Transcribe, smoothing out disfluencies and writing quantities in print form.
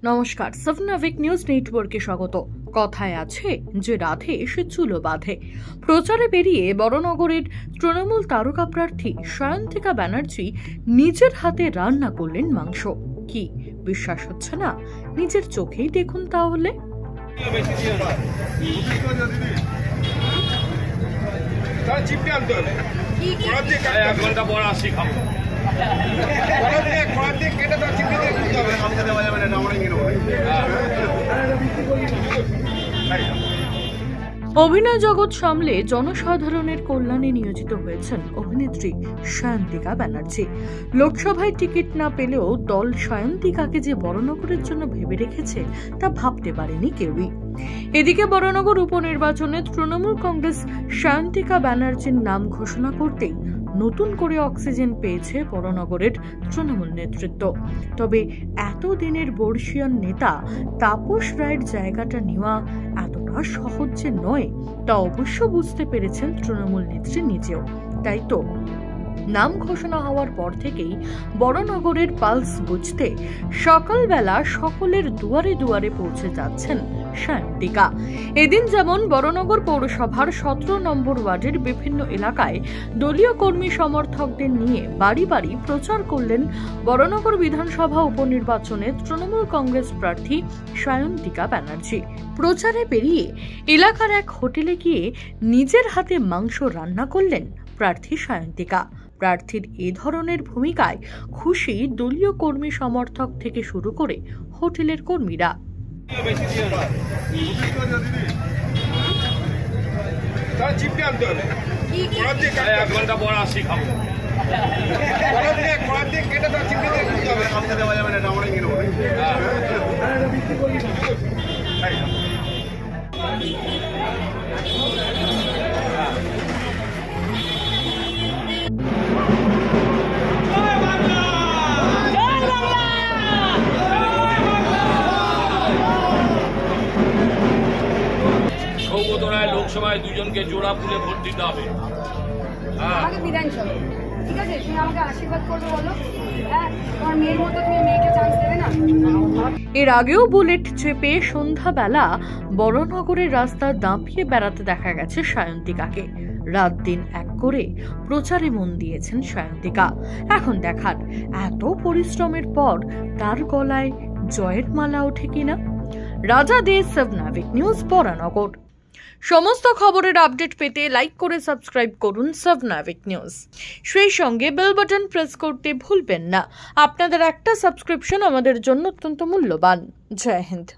নমস্কার, সাবনাভিক নিউজ নেটওয়ার্কে স্বাগত। কথায় আছে যে রাধে সে চুলো বাঁধে। প্রচারে বেরিয়ে বড়নগরের তৃণমূল তারকা প্রার্থী সায়ন্তিকা ব্যানার্জি নিজের হাতে রান্না করলেন মাংস। কি বিশ্বাস হচ্ছে না? নিজের চোখেই দেখুন তাহলে। অভিনয় জগৎ সামলে জনসাধারণের কল্যাণে নিয়োজিত হয়েছেন অভিনেত্রী সায়ন্তিকা ব্যানার্জি। লোকসভায় টিকিট না পেলেও দল সায়ন্তিকাকে যে বড়নগরের জন্য ভেবে রেখেছে তা ভাবতে পারেনি কেউই। এদিকে বড়নগর উপনির্বাচনে তৃণমূল কংগ্রেস সায়ন্তিকা ব্যানার্জির নাম ঘোষণা করতেই নতুন করে অক্সিজেন পেয়েছে বড়নগরের তৃণমূল নেতৃত্ব। তবে এতদিনের বর্ষীয়ান নেতা তাপস রায়ের জায়গাটা নেওয়া এতটা সহজ যে নয় তা অবশ্য বুঝতে পেরেছেন তৃণমূল নেত্রী নিজেও। তাই তো নাম ঘোষণা হওয়ার পর থেকেই বড়নগরের পালস বুঝতে সকালবেলা সকলের দুয়ারে দুয়ারে পৌঁছে যাচ্ছেন সায়ন্তিকা। এদিন যেমন বড়নগর পৌরসভার 17 নম্বর ওয়ার্ডের বিভিন্ন এলাকায় দলীয় কর্মী সমর্থকদের নিয়ে বাড়ি বাড়ি প্রচার করলেন বড়নগর বিধানসভা উপনির্বাচনে তৃণমূল কংগ্রেস প্রার্থী সায়ন্তিকা ব্যানার্জি। প্রচারে বেরিয়ে এলাকার এক হোটেলে গিয়ে নিজের হাতে মাংস রান্না করলেন প্রার্থী সায়ন্তিকা। প্রার্থীর এ ধরনের ভূমিকায় খুশি দলীয় কর্মী সমর্থক থেকে শুরু করে হোটেলের কর্মীরা। লোকসভায় দুজনকে জোড়া ফুলে ভোট দিতে হবে। আমাকে বিধানসভা ঠিক আছে, তুমি আমাকে আশীর্বাদ করবে বলো। হ্যাঁ, তোমার মেয়ের মতো তুমি মেয়েকে চান্স দেবে না? এর আগেও বুলেট চেপে সন্ধ্যাবেলা বড়নগরের রাস্তা দাপিয়ে বেড়াতে দেখা গেছে সায়ন্তিকাকে। রাত দিন এক করে প্রচারে মন দিয়েছেন সায়ন্তিকা। এখন দেখার এত পরিশ্রমের পর তার গলায় জয়ের মালা ওঠে কিনা। রাজা দে, সাবনাভিক নিউজ, বড়নগর। সমস্ত খবরের আপডেট পেতে লাইক করে সাবস্ক্রাইব করুন সাবনাভিক নিউজ। সেই সঙ্গে বেল বাটন প্রেস করতে ভুলবেন না। আপনাদের একটা সাবস্ক্রিপশন আমাদের জন্য অত্যন্ত মূল্যবান। জয় হিন্দ।